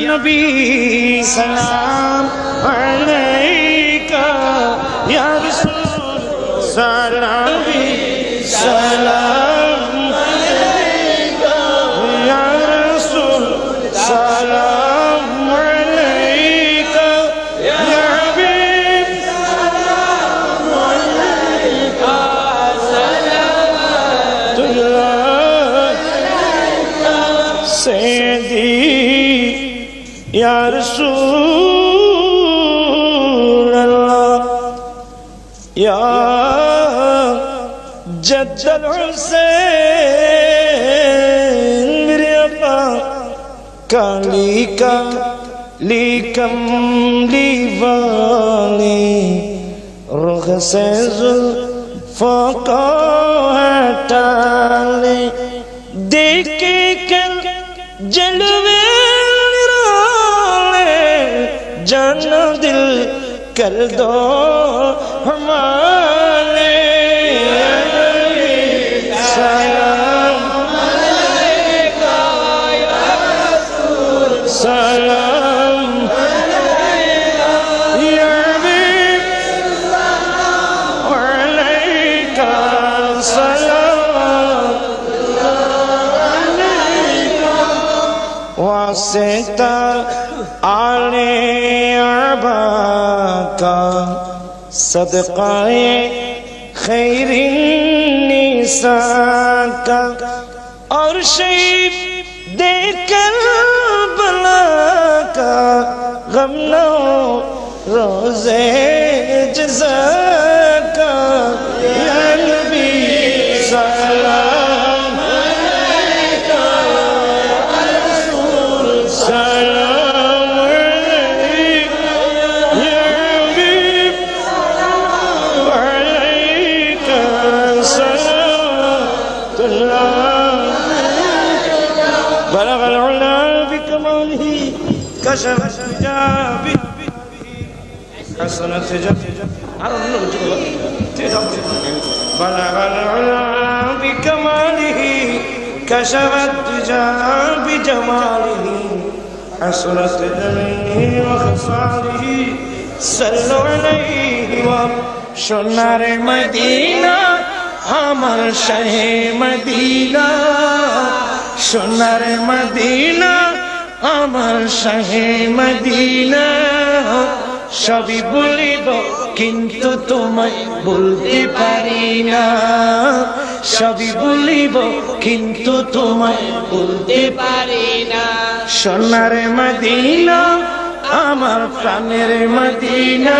নবী সালাম আলাইকা ইয়া রাসূল সালাম সালাম আলাইকা ইয়া রাসূল সালাম আলাইকা ইয়া হাবিব সালাম আলাইকা সালাওয়াতুল্লাহ সাইয়্যিদি ইয়া রাসূলুল্লাহ ইয়া জদ্দুল হুসैन मेरे अपा काली काली कमली वाली रुख से जुल्फों को हटा ले देख के कर जलवे निराले जानो दिल कर दो हमारे सलाम अलैका या रसूल सलाम अलैका या हबीब सलाम अलैका सलाम अलैका वासिता आले अरबा का सदक़ाए खैरिन निसा का और शहीद देकर बला का गम न हो रोज़े जज़ा का या नबी सलाम अलैका या रसूल सलाम अलैका या हबीब सलाम अलैका सलावतुल्लाह बलग العلا بكماله كشف الحجاب حسنت بلغ العلا بكماله كشف الحجاب بجماله حسنت جميع وخصاله صلوا عليه সোনার মদিনা আমার শাহে মদিনা সোনার মদিনা আমার শাহে মদিনা সবই বলিব কিন্তু তোমায় বলতে পারি না সবই বলিব কিন্তু তোমায় বলতে পারি না সোনার মদিনা আমার প্রাণের মদিনা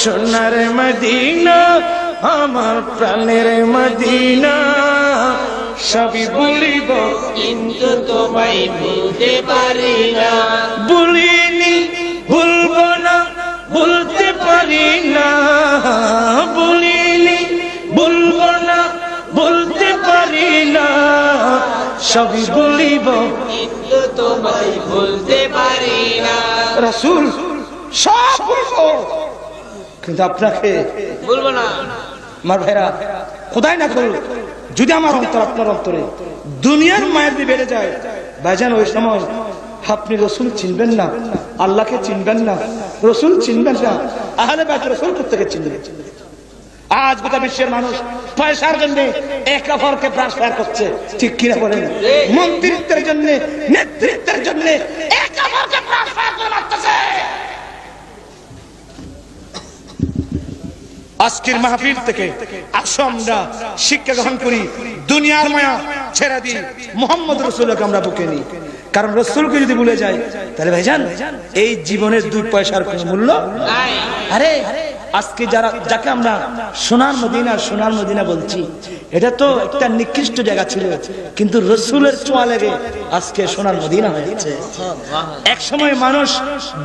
সোনার মদিনা আমার প্রাণের মদিনা সবই বলিব কিন্তু তোমায় বলতে পারি না বলিনি ভুলবো না বলতে পারি না বলিনি ভুলবো না বলতে পারি না সবই বলিব কিন্তু তোমায় বলতে পারি না রাসূল সব বলবো কিন্তু আপনাকে বলবো না আমার ভাইরা খোদাই না করুক যদি আমার অন্তর আপনার অন্তরে দুনিয়ার মায়া দিয়ে বেড়ে যায় ভাইজান ওই সময় আপনি রসুল চিনবেন না আল্লাহকে চিনবেন না রসুল চিনবেন না আহলে বাইত রসুল থেকে চিনবেন আজ গোটা বিশ্বের মানুষ পয়সার জন্য একে অপরকে ট্রান্সফার করছে ঠিক কিনা বলেন মন্ত্রিত্বের জন্য নেতৃত্বের জন্য একে অপরকে ট্রান্সফার করে মারতেছে আজকের মাহফিল থেকে আসো আমরা শিক্ষা গ্রহণ করি দুনিয়ার মায়া ছেড়ে দিই মুহাম্মদ রাসূলকে আমরা বুকে নিই কারণ রাসূলকে যদি ভুলে যাই তাহলে ভাইজান এই জীবনের 2 পয়সার কোনো মূল্য নাই আরে আজকে যাকে আমরা সোনার মদিনা বলছি এটা তো একটা নিকৃষ্ট জায়গা ছিল কিন্তু রাসূলের ছোঁয়া লেগে আজকে সোনার মদিনা হয়েছে এক সময় মানুষ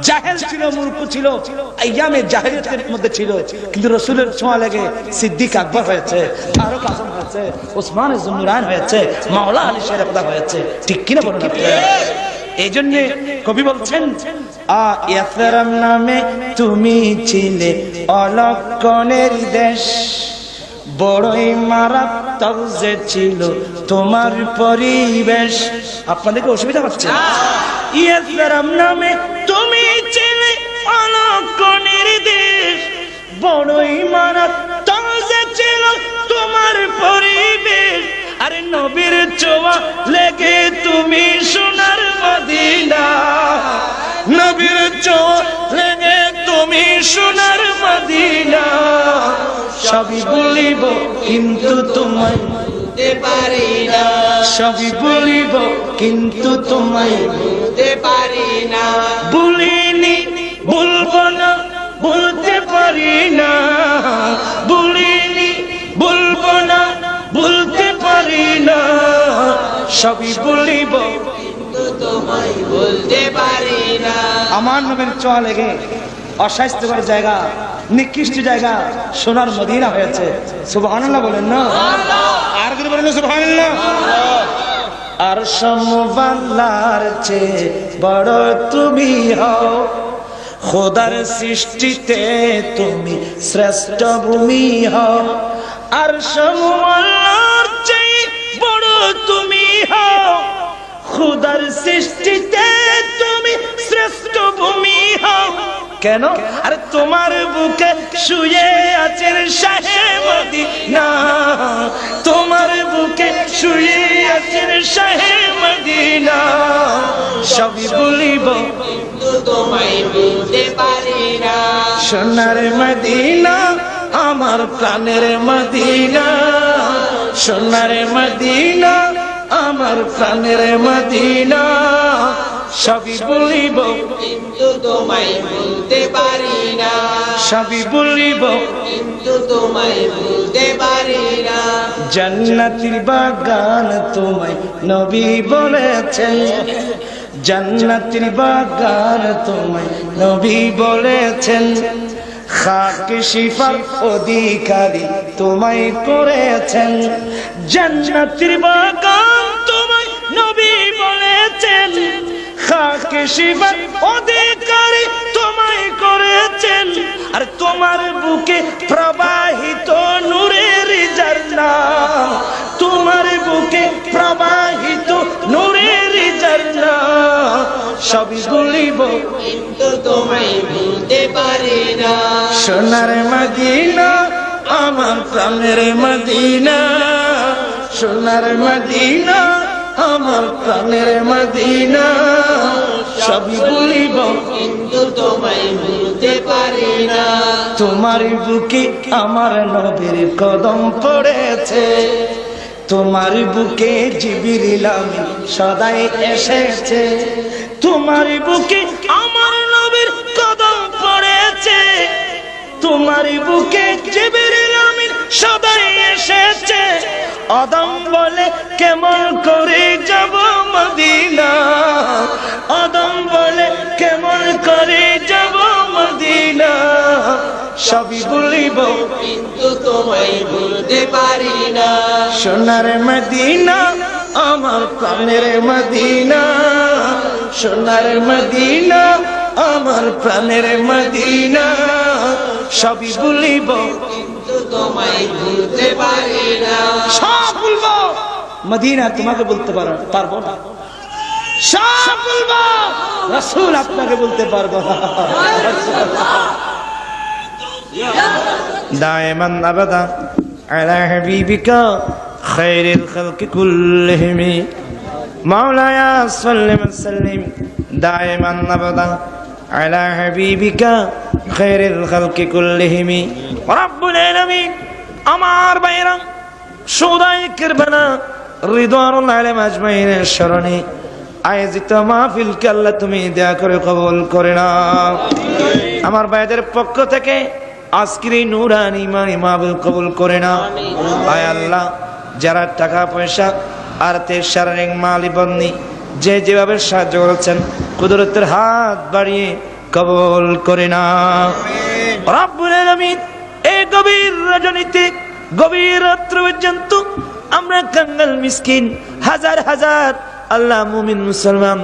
জাহেল ছিল মূর্খ ছিল আইয়ামে জাহেলিয়াতের মধ্যে ছিল কিন্তু রাসূলের ছোঁয়া লেগে সিদ্দিক আকবর হয়েছে ফারুক আজম হয়েছে ওসমান জুন্নুরাইন হয়েছে মাওলা আলী শের খোদা হয়েছে ঠিক কিনা বলুন এই জন্য কবি বলছেন ইয়াসরাম নামে তুমি ছিলে অলক্ষণের দেশ বড়ই মারাত্মক যে ছিল তোমার পরিবেশ। আপনাদেরকে অসুবিধা হচ্ছে? ইসলাম নামে তুমি ছিলে অলক্ষ নির্দেশ, বড়ই মারাত্মক যে ছিল তোমার পরিবেশ। আরে নবীর ছোঁয়া লেগে তুমি সোনার মদিনা, নবীর ছোঁয়া লেগে তুমি সোনার মদিনা। সবই বলিব কিন্তু তোমায় ভুলতে পারি না, সবই বলিব কিন্তু তোমায় ভুলতে পারি না। ভুলিনি ভুলবো না ভুলতে পারি না, ভুলিনি ভুলবো না ভুলতে পারি না। সবই বলিব কিন্তু তোমায় ভুলতে পারি না। আমার নবীর ছোঁয়া লেগে অস্বাস্থ্যকর জায়গা, নিকৃষ্ট জায়গা সোনার মদিনা হয়েছে। সুবহানাল্লাহ বলেন না? আর কি বলেন সুবহানাল্লাহ? আর সমবাল্লার চেয়ে বড় তুমি হও, খোদার সৃষ্টিতে তুমি শ্রেষ্ঠ ভূমি হও। আর সমবাল্লার চেয়ে বড় তুমি হও, খোদার সৃষ্টিতে তুমি শ্রেষ্ঠ ভূমি হও। কেন? আরে তোমার বুকে শুয়ে আছেন শাহে মদিনা, তোমার বুকে শুয়ে আছেন শাহে মদিনা। সবই বলিব কিন্তু তোমায় বলতে পারি না। সোনার মদিনা আমার প্রাণের মদিনা, সোনার মদিনা আমার প্রাণের মদিনা। সবই বলিব কিন্তু তোমায় বলতে পারি না, সবই বলিব কিন্তু তোমায় বলতে পারি না। জান্নাতের বাগান তোমায় নবী বলেছেন, জান্নাতের বাগান তোমায় নবী বলেছেন। খাকে শিফার অধিকারী তোমায় করেছেন, জান্নাতের বাগান তোমায় নবী বলেছেন। খাকে শিফার অধিকারী তোমায় করেছেন। আর তোমার বুকে প্রবাহিত নূরের ঝর্ণা, তোমার বুকে প্রবাহিত নূরের ঝর্ণা। সবই বলিব কিন্তু তোমায় বলতে পারি না। সোনার মদিনা আমার প্রাণের মদিনা, সোনার মদিনা আমার প্রাণের মদিনা। সবই বলিব কিন্তু তোমায় বলতে পারি না। তোমার বুকে আমার নবীর কদম পড়েছে, তোমার বুকে জিবরিল আমিন সদাই এসেছে। তোমার বুকে আমার নবীর কদম পড়েছে, তোমার বুকে জিবরিল আমিন সদাই এসেছে। আদম বলে কেমন করে যাব মদিনা, আদম বলে কেমন করে যাব মদিনা। সবই বলিব কিন্তু তোমায় বলতে পারি না। সোনার মদিনা আমার প্রাণের মদিনা, সোনার মদিনা আমার প্রাণের মদিনা। সবই বলিব কিন্তু তোমায় বলতে পারি না। সব বলবো, মদিনা তোমাকে বলতে পারবো না। সব বলবো, রাসূল আপনাকে বলতে পারবো না। দায়মান আবাদা আলা হাবিবিকা খায়রুল খালকি কুল্লিহিম, মাওলায়া সাল্লি ওয়া সাল্লিম দায়মান আবাদা আলা হাবিবিকা খায়রুল খালকি কুল্লিহিম। রব্বুল আলামিন আমার বাইরা সদাই করবানা রিদওয়ানুল আলাইহিম আজমাইনের শরণে আয়োজিত মাহফিলকে আল্লাহ তুমি দয়া করে কবুল করে নাও। আমার ভাইদের পক্ষ থেকে আজকের এই নূরানি মাহফিল কবুল করে নাও। আয় আল্লাহ, যারা টাকা পয়সা আর্থিক শারীরিক মালি বন্দি যে যেভাবে সাহায্য করেছেন কুদরতের হাত বাড়িয়ে কবুল করে নাও। রব্বুল আলামিন এই গভীর রজনীতে গভীর রাত্র পর্যন্ত আমরা কাঙ্গাল মিসকিন হাজার হাজার আল্লাহ মুমিন মুসলমান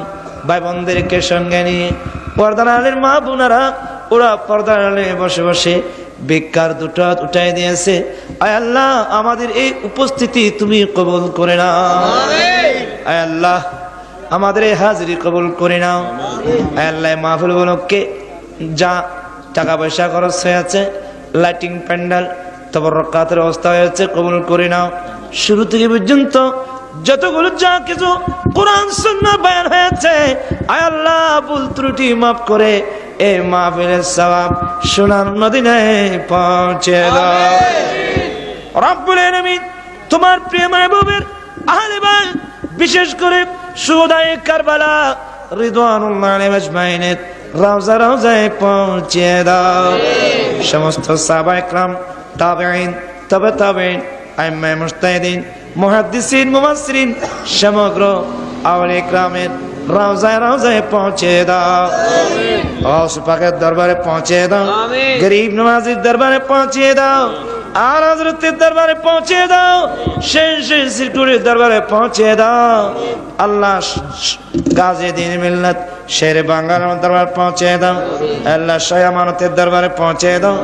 ভাই বোনদেরকে সঙ্গে নিয়ে পর্দার আলের মা বোনেরা ওরা পর্দার আলে বসে বসে ভিক্ষার দুটো হাত উঠাই দিয়েছে। আয় আল্লাহ, আমাদের এই উপস্থিতি তুমি কবুল করে নাও। আয় আল্লাহ, আমাদের এই হাজিরি কবুল করে নাও। আয় আল্লাহ, মাহফিল গুলোকে যা টাকা পয়সা খরচ হয়েছে, লাইটিং প্যান্ডেল তবরকাতের অবস্থা হয়েছে, কবুল করে নাও। শুরু থেকে পর্যন্ত যতগুলো যা কিছু কোরআন সুন্নাহ বয়ান হয়েছে, আয় আল্লাহ, ভুল ত্রুটি মাফ করে এই মাহফিলের সওয়াব সোনার মদিনায় পৌঁছে দাও। রব্বুল আলামিন, তোমার প্রিয় মাহবুবের আহলে বাইত, বিশেষ করে শুহাদায়ে কারবালা রিদওয়ানুল্লাহি আলাইহিম আজমাইনের রওজা রওজায় পৌঁছে দাও। সমস্ত সাহাবায়ে کرام, তাবেঈন, তবে তাবেঈন, আইম্মায়ে মুজতাহিদিন, মুহাদ্দিসিন, মুফাসসিরিন, সমগ্র আউলিয়া کرامের রওজায় রওজায় পৌঁছে দাও। গাউস পাকের দরবারে পৌঁছে দাও। গরিব নওয়াজির দরবারে পৌঁছে দাও। আর হযরতের দরবারে পৌঁছে দাও। শেষ সিরকুরের দরবারে পৌঁছে দাও। আল্লাহ, গাজী দ্বীন মিল্লাত শেরে বাংলার দরবারে পৌঁছে দাও। আল্লাহ, শাহ আমানতের দরবারে পৌঁছে দাও।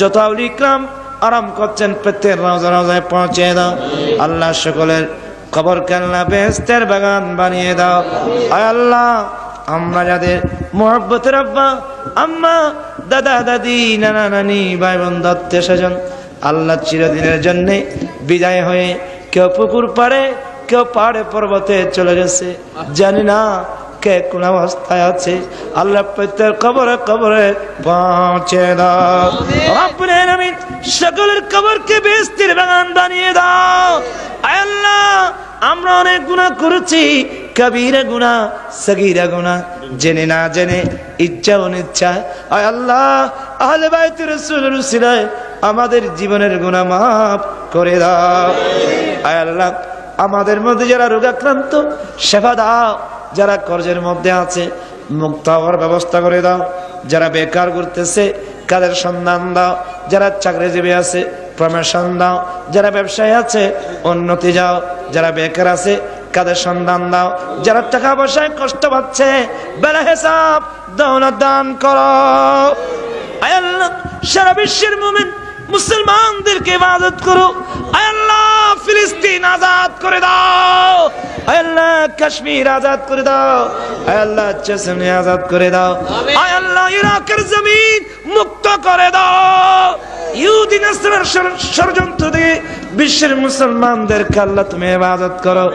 যত আউলিয়া کرام আরাম করছেন প্রত্যেক রওজা রওজায় পৌঁছে দাও। আল্লাহ, সকলের কবর কান্না বেহেশতের বাগান বানিয়ে দাও। আয় আল্লাহ, আমরা যাদের মুহাব্বতের আব্বা আম্মা, দাদা দাদি, নানা নানি, ভাই বোন, আত্মীয় স্বজন, আল্লাহ চিরদিনের জন্য বিদায় হয়ে কেউ পুকুর পাড়ে, কেউ পাহাড়ে পর্বতে চলে গেছে, জানি না কে কোন অবস্থায় আছে। আল্লাহ, প্রত্যেক কবরে কবরে পৌঁছে দাও। রব্বুল আলামিন, সকলের কবরকে বেহেশতের বাগান বানিয়ে দাও। আয় আল্লাহ, আমরা অনেক গুনাহ করেছি, কবিরা গুনাহ, সগীরা গুনাহ, জেনে না জেনে, ইচ্ছা অনিচ্ছা। আয় আল্লাহ, আহলে বাইত রাসূলের উসিলায় আমাদের জীবনের গুনাহ মাফ করে দাও। আয় আল্লাহ, আমাদের মধ্যে যারা রোগাক্রান্ত, সেবা দাও। যারা কর্জের মধ্যে আছে, মুক্ত হওয়ার ব্যবস্থা করে দাও। যারা বেকার ঘুরতেছে, কাজের সন্ধান দাও। যারা চাকরিজীবী আছে, প্রমোশন দাও। যারা ব্যবসায়ী আছে, উন্নতি যাও। যারা বেকার আছে, কাজের সন্ধান দাও। যারা টাকা পয়সায় কষ্ট পাচ্ছে, বেলা হিসাব দৌলত দান করো। আয় আল্লাহ, সারা বিশ্বের মুমিন মুসলমানদেরকে ইবাদত করো। আয় আল্লাহ, ফিলিস্তিন আজাদ করে দাও। আয় আল্লাহ, কাশ্মীর আজাদ করে দাও। আয় আল্লাহ, চেচেনিয়া আজাদ করে দাও। আয় আল্লাহ, ইরাকের জমিন মুক্ত করে দাও। ইহুদি নাসরার ষড়যন্ত্র দিয়ে বিশ্বের মুসলমানদেরকে আল্লাহ তুমি ইবাদত করো।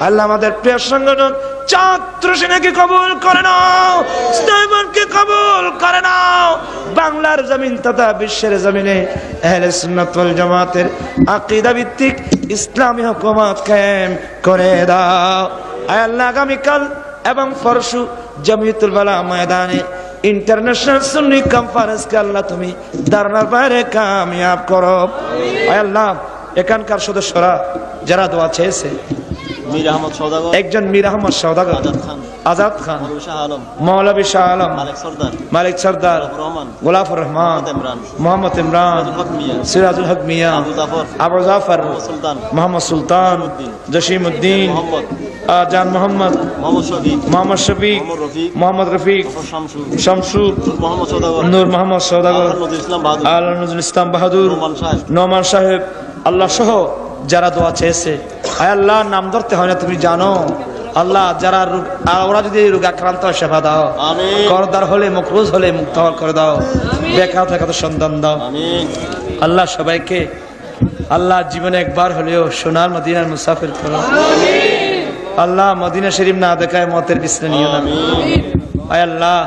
আল্লাহ, আমাদের প্রিয় সংগঠন ছাত্র সেনাকে কবুল করে নাও, স্নাইপারকে কবুল করে নাও। বাংলার জমিন তথা বিশ্বের জমিনে আহলে সুন্নাত ওয়াল জামাতের আকীদা ভিত্তিক ইসলামী হুকুমত কায়েম করে দাও। আয় আল্লাহ, আগামীকাল এবং পরশু জমিয়তুল বালা ময়দানে ইন্টারন্যাশনাল সুন্নি কনফারেন্সকে আল্লাহ তুমি দারুণার বাইরে কামিয়াব করো। আয় আল্লাহ, এখানকার সদস্যরা যারা দোয়া চেয়েছে, একজন মীর আহমদ সওদাগর, আজাদ খান, মৌলভী শাহ আলম, মালিক সরদার, গোলাফুর রহমান, মোহাম্মদ ইমরান, সিরাজুল হক মিয়া, আবু জাফর, মোহাম্মদ সুলতান, জসিমউদ্দিন, জান মোহাম্মদ, মোহাম্মদ শফিক, মোহাম্মদ রফিক, শামসু, নূর মোহাম্মদ সওদাগর, আল নজরুল ইসলাম বাহাদুর, নোমান সাহেব, আল্লাহ সহ যারা দোয়া চেয়েছে, আয় আল্লাহ, নাম ধরতে হয় না, তুমি জানো। আল্লাহ, যারা ওরা যদি রোগাক্রান্ত হয়, সেবা দাও। করদার হলে, মকরুজ হলে মুক্ত করে দাও। বেকার থাকা তো সন্তান দাও। আল্লাহ, সবাইকে আল্লাহ জীবনে একবার হলেও সোনার মদিনার মুসাফির করো। আল্লাহ, মদিনা শরীফ না দেখায় মতের বিছানা নিও না। আয় আল্লাহ,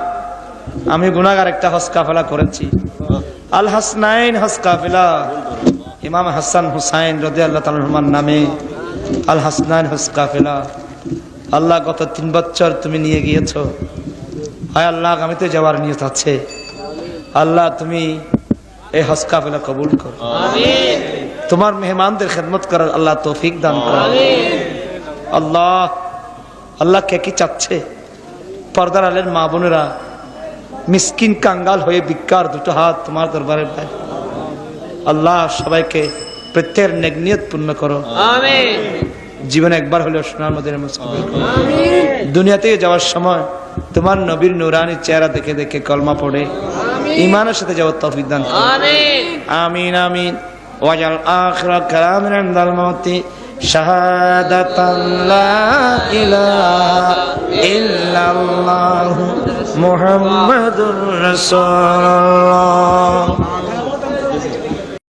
আমি গুনাহগার একটা হজ কাফেলা করেছি। আল হাসনাইন হজ কাফেলা, ইমাম হাসান হুসাইন রাদিয়াল্লাহু তাআলা আনহুর নামে আল হাসনাইন হজ কাফেলা। আল্লাহ, গত 3 বছর তুমি নিয়ে গিয়েছো। আয় আল্লাহ, আগামীতে যাওয়ার নিয়ত আছে। আল্লাহ, তুমি এই হজ কাফেলা কবুল করো। আমিন। তোমার মেহমানদের খেদমত করার আল্লাহ তৌফিক দান করো। আমিন। আল্লাহ, আল্লাহ কে কি চাচ্ছে? পর্দার আলের মা বোনেরা মিসকিন কাঙ্গাল হয়ে ভিক্ষার দুটো হাত তোমার দরবারে পায়। আল্লাহ, সবাইকে প্রত্যেকের নেক নিয়ত পূর্ণ করো। আমিন। জীবনে একবার হলেও সোনার মদিনার মুসাফির করো। আমিন। দুনিয়া থেকে যাওয়ার সময় তোমার নবীর নূরানি চেহারা দেখে দেখে কলমা পড়ে ঈমানের সাথে যাওয়ার তৌফিক দান করুন আমিন আমিন ওয়াজাল আখিরা কালামিনা ইনদাল মাউতি শাহাদাতান লা ইলাহা ইল্লাল্লাহু মুহাম্মাদুর রাসূলুল্লাহ